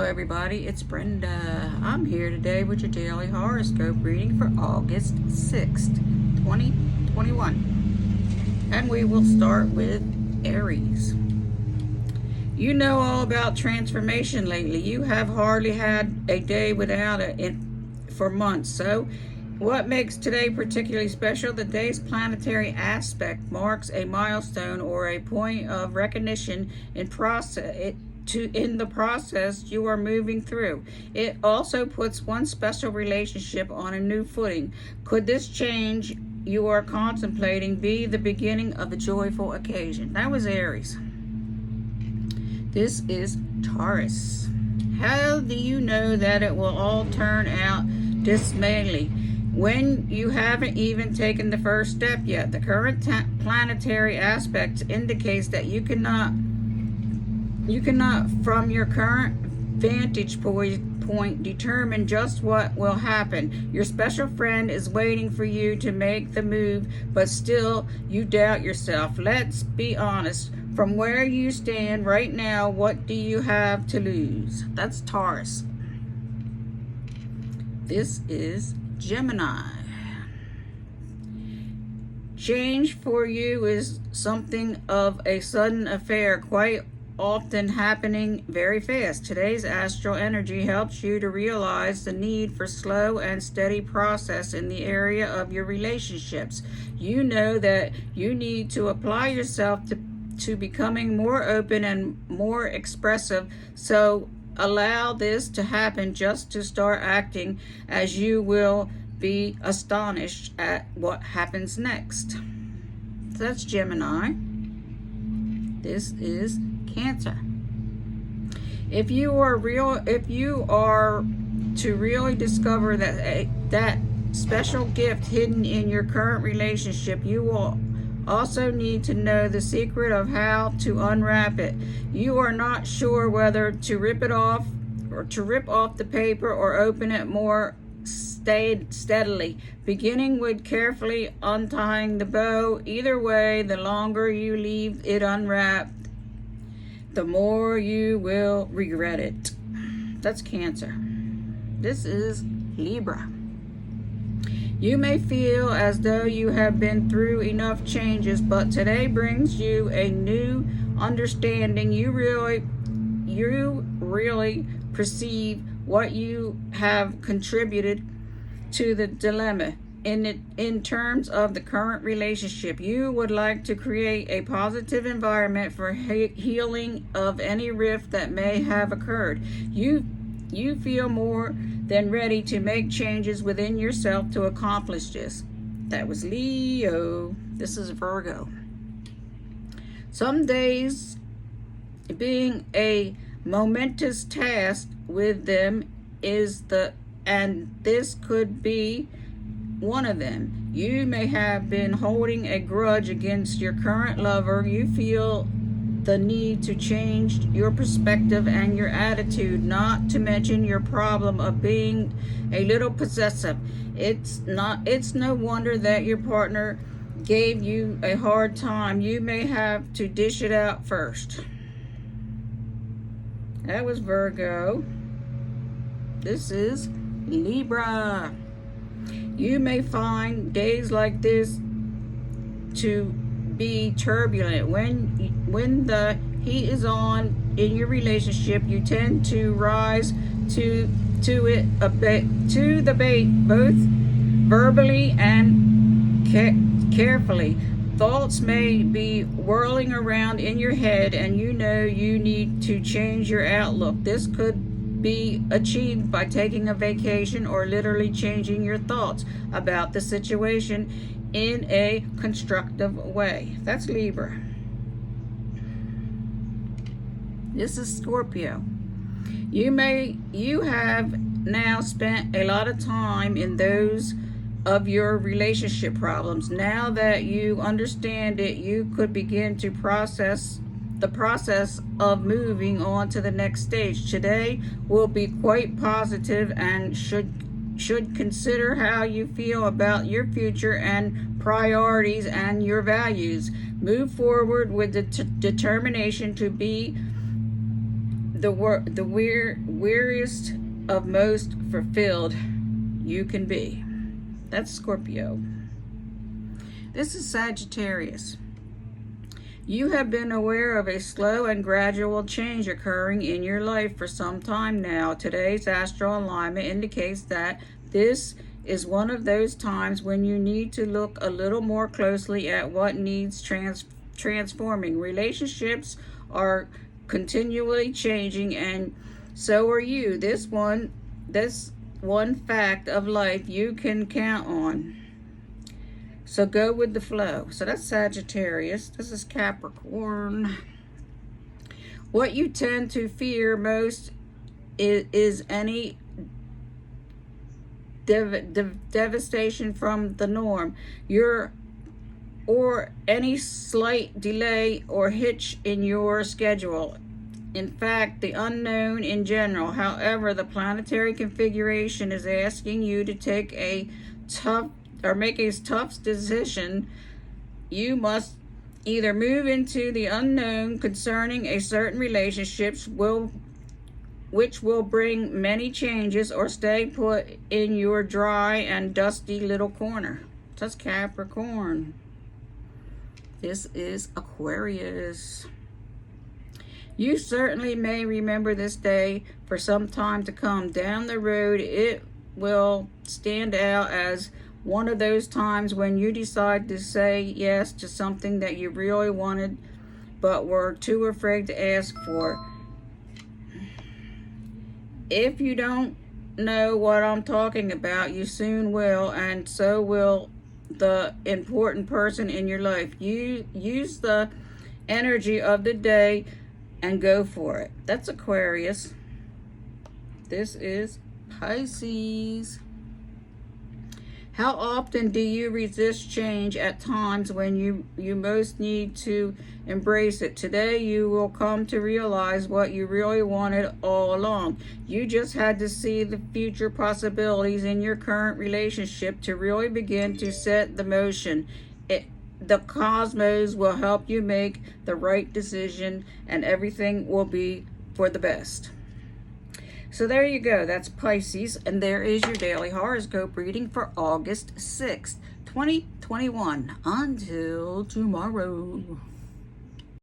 everybody, it's Brenda. I'm here today with your daily horoscope reading for August 6th, 2021. And we will start with Aries. You know all about transformation lately. You have hardly had a day without it for months. So what makes today particularly special? The day's planetary aspect marks a milestone or a point of recognition in the process you are moving through. It also puts one special relationship on a new footing. Could this change you are contemplating be the beginning of a joyful occasion? That was Aries. This is Taurus. How do you know that it will all turn out dismally when you haven't even taken the first step yet? The current planetary aspect indicates that you cannot, from your current vantage point, determine just what will happen. Your special friend is waiting for you to make the move, but still you doubt yourself. Let's be honest. From where you stand right now, what do you have to lose? That's Taurus. This is Gemini. Change for you is something of a sudden affair, quite often happening very fast. Today's astral energy helps you to realize the need for slow and steady process in the area of your relationships. You know that you need to apply yourself to becoming more open and more expressive, so allow this to happen just to start acting, as you will be astonished at what happens next. So that's Gemini. This is Cancer. If you are to really discover that special gift hidden in your current relationship, you will also need to know the secret of how to unwrap it. You are not sure whether to rip it off or to rip off the paper or open it more steadily, beginning with carefully untying the bow. Either way, the longer you leave it unwrapped, the more you will regret it. That's Cancer. This is Libra. You may feel as though you have been through enough changes, but today brings you a new understanding. You really perceive what you have contributed to the dilemma. In terms of the current relationship, you would like to create a positive environment for healing of any rift that may have occurred. You feel more than ready to make changes within yourself to accomplish this. That was Leo. This is Virgo. Some days being a momentous task with them and this could be one of them. You may have been holding a grudge against your current lover. You feel the need to change your perspective and your attitude, not to mention your problem of being a little possessive. It's no wonder that your partner gave you a hard time. You may have to dish it out first. That was Virgo. This is Libra. You may find days like this to be turbulent. When the heat is on in your relationship, you tend to rise to the bait, both verbally and carefully. Thoughts may be whirling around in your head, and you know you need to change your outlook. This could be achieved by taking a vacation or literally changing your thoughts about the situation in a constructive way. That's Libra. This is Scorpio. You have now spent a lot of time in those of your relationship problems. Now that you understand it, you could begin to process of moving on to the next stage. Today will be quite positive and should consider how you feel about your future and priorities and your values. Move forward with the determination to be weariest of most fulfilled you can be. That's Scorpio. This is Sagittarius. You have been aware of a slow and gradual change occurring in your life for some time now. Today's astral alignment indicates that this is one of those times when you need to look a little more closely at what needs transforming. Relationships are continually changing, and so are you. This one fact of life you can count on. So go with the flow. So that's Sagittarius. This is Capricorn. What you tend to fear most is any devastation from the norm. Or any slight delay or hitch in your schedule. In fact, the unknown in general. However, the planetary configuration is asking you to take make a tough decision. You must either move into the unknown concerning a certain relationships which will bring many changes, or stay put in your dry and dusty little corner. That's Capricorn. This is Aquarius. You certainly may remember this day for some time to come. Down the road, it will stand out as one of those times when you decide to say yes to something that you really wanted but were too afraid to ask for. If you don't know what I'm talking about, you soon will, and so will the important person in your life. You use the energy of the day and go for it. That's Aquarius. This is Pisces. How often do you resist change at times when you most need to embrace it? Today you will come to realize what you really wanted all along. You just had to see the future possibilities in your current relationship to really begin to set the motion. The cosmos will help you make the right decision, and everything will be for the best. So there you go. That's Pisces, and there is your daily horoscope reading for August 6th, 2021. Until tomorrow.